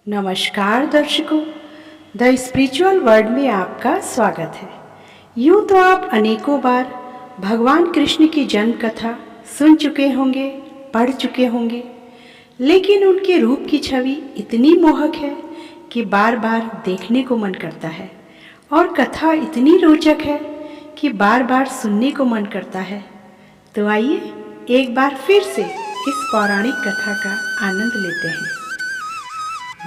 नमस्कार दर्शकों, the spiritual world में आपका स्वागत है। यूँ तो आप अनेकों बार भगवान कृष्ण की जन्म कथा सुन चुके होंगे, पढ़ चुके होंगे, लेकिन उनके रूप की छवि इतनी मोहक है कि बार बार देखने को मन करता है और कथा इतनी रोचक है कि बार बार सुनने को मन करता है। तो आइए एक बार फिर से इस पौराणिक कथा का आनंद लेते हैं।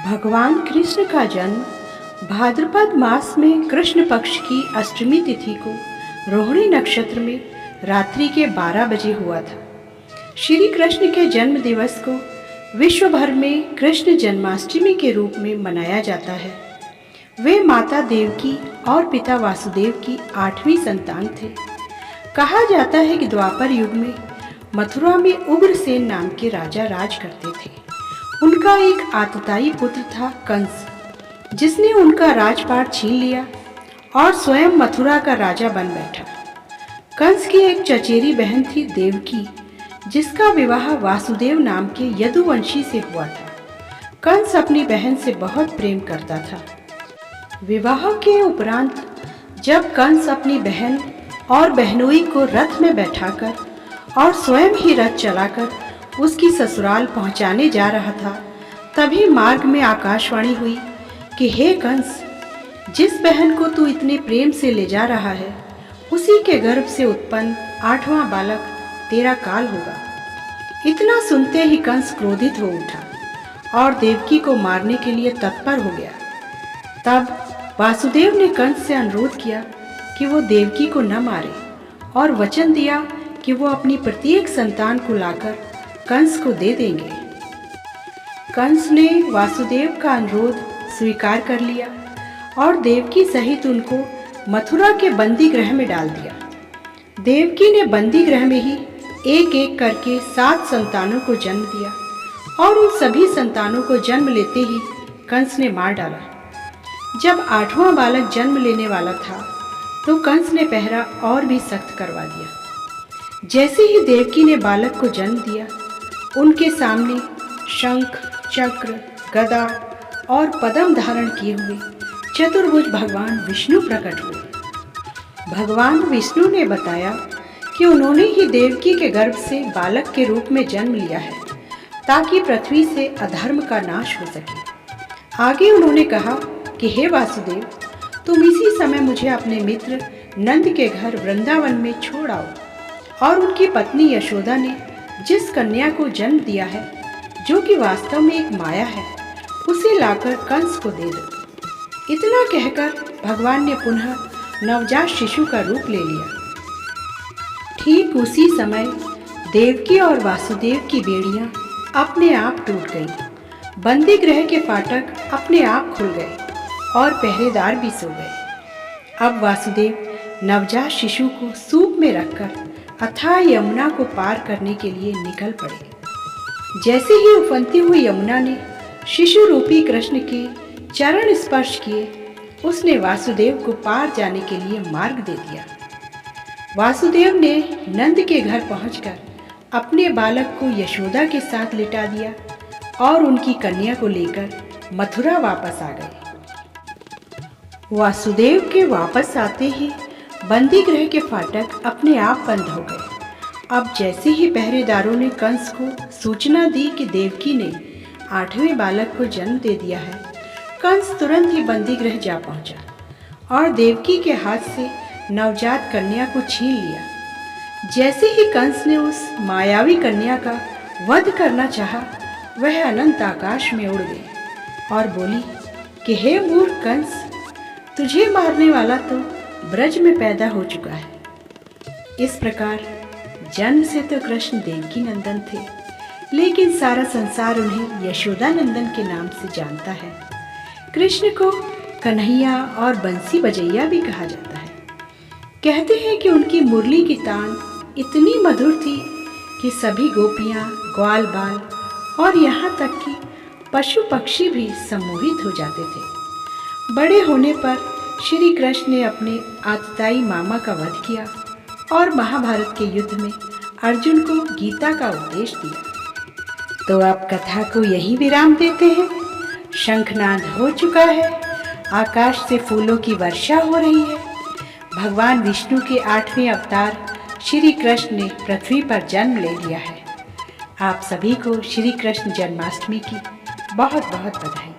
भगवान कृष्ण का जन्म भाद्रपद मास में कृष्ण पक्ष की अष्टमी तिथि को रोहिणी नक्षत्र में रात्रि के 12 बजे हुआ था। श्री कृष्ण के जन्म दिवस को विश्व भर में कृष्ण जन्माष्टमी के रूप में मनाया जाता है। वे माता देवकी और पिता वासुदेव की 8वीं संतान थे। कहा जाता है कि द्वापर युग में मथुरा में उग्रसेन नाम के राजा राज करते थे। उनका एक आतताई पुत्र था कंस, जिसने उनका राजपाट छीन लिया और स्वयं मथुरा का राजा बन बैठा। कंस की एक चचेरी बहन थी देवकी, जिसका विवाह वासुदेव नाम के यदुवंशी से हुआ था। कंस अपनी बहन से बहुत प्रेम करता था। विवाह के उपरांत जब कंस अपनी बहन और बहनोई को रथ में बैठाकर और स्वयं ही रथ चलाकर उसकी ससुराल पहुंचाने जा रहा था, तभी मार्ग में आकाशवाणी हुई कि हे कंस, जिस बहन को तू इतने प्रेम से ले जा रहा है, उसी के गर्भ से उत्पन्न 8वां बालक तेरा काल होगा। इतना सुनते ही कंस क्रोधित हो उठा और देवकी को मारने के लिए तत्पर हो गया। तब वासुदेव ने कंस से अनुरोध किया कि वो देवकी को न मारे और वचन दिया कि वो अपनी प्रत्येक संतान को लाकर कंस को दे देंगे। कंस ने वासुदेव का अनुरोध स्वीकार कर लिया और देवकी सहित उनको मथुरा के बंदी गृह में डाल दिया। देवकी ने बंदी गृह में ही एक एक करके 7 संतानों को जन्म दिया और उन सभी संतानों को जन्म लेते ही कंस ने मार डाला। जब 8वां बालक जन्म लेने वाला था तो कंस ने पहरा और भी सख्त करवा दिया। जैसे ही देवकी ने बालक को जन्म दिया, उनके सामने शंख, चक्र, गदा और पद्म धारण किए हुए चतुर्भुज भगवान विष्णु प्रकट हुए। भगवान विष्णु ने बताया कि उन्होंने ही देवकी के गर्भ से बालक के रूप में जन्म लिया है, ताकि पृथ्वी से अधर्म का नाश हो सके। आगे उन्होंने कहा कि हे वासुदेव, तुम इसी समय मुझे अपने मित्र नंद के घर वृंदावन में छोड़ आओ और उनकी पत्नी यशोदा ने जिस कन्या को जन्म दिया है, जो कि वास्तव में एक माया है, उसे लाकर कंस को दे दो। इतना कहकर भगवान ने पुनः नवजात शिशु का रूप ले लिया। ठीक उसी समय देवकी और वासुदेव की बेड़ियां अपने आप टूट गईं। बंदी गृह के फाटक अपने आप खुल गए और पहरेदार भी सो गए। अब वासुदेव नवजात शिशु को सूप में रखकर अथाह यमुना को पार करने के लिए निकल पड़े। जैसे ही उफनती हुई यमुना ने शिशु रूपी कृष्ण के चरण स्पर्श किए, उसने वासुदेव को पार जाने के लिए मार्ग दे दिया। वासुदेव ने नंद के घर पहुंचकर अपने बालक को यशोदा के साथ लिटा दिया और उनकी कन्या को लेकर मथुरा वापस आ गए। वासुदेव के वापस आते ही बंदी गृह के फाटक अपने आप बंद हो गए। अब जैसे ही पहरेदारों ने कंस को सूचना दी कि देवकी ने 8वें बालक को जन्म दे दिया है, कंस तुरंत ही बंदी गृह जा पहुंचा और देवकी के हाथ से नवजात कन्या को छीन लिया। जैसे ही कंस ने उस मायावी कन्या का वध करना चाहा, वह अनंत आकाश में उड़ गई और बोली कि हे मूर्ख कंस, तुझे मारने वाला तो ब्रज में पैदा हो चुका है। इस प्रकार जन्म से तो कृष्ण देवकी नंदन थे, लेकिन सारा संसार उन्हें यशोदा नंदन के नाम से जानता है। कृष्ण को कन्हैया और बंसी बजैया भी कहा जाता है। कहते हैं कि उनकी मुरली की तान इतनी मधुर थी कि सभी गोपियां, ग्वाल बाल और यहाँ तक कि पशु पक्षी भी सम्मोहित हो जाते थे। बड़े होने पर श्री कृष्ण ने अपने आतताई मामा का वध किया और महाभारत के युद्ध में अर्जुन को गीता का उपदेश दिया। तो आप कथा को यहीं विराम देते हैं। शंखनाद हो चुका है, आकाश से फूलों की वर्षा हो रही है। भगवान विष्णु के 8वें अवतार श्री कृष्ण ने पृथ्वी पर जन्म ले लिया है। आप सभी को श्री कृष्ण जन्माष्टमी की बहुत बहुत बधाई।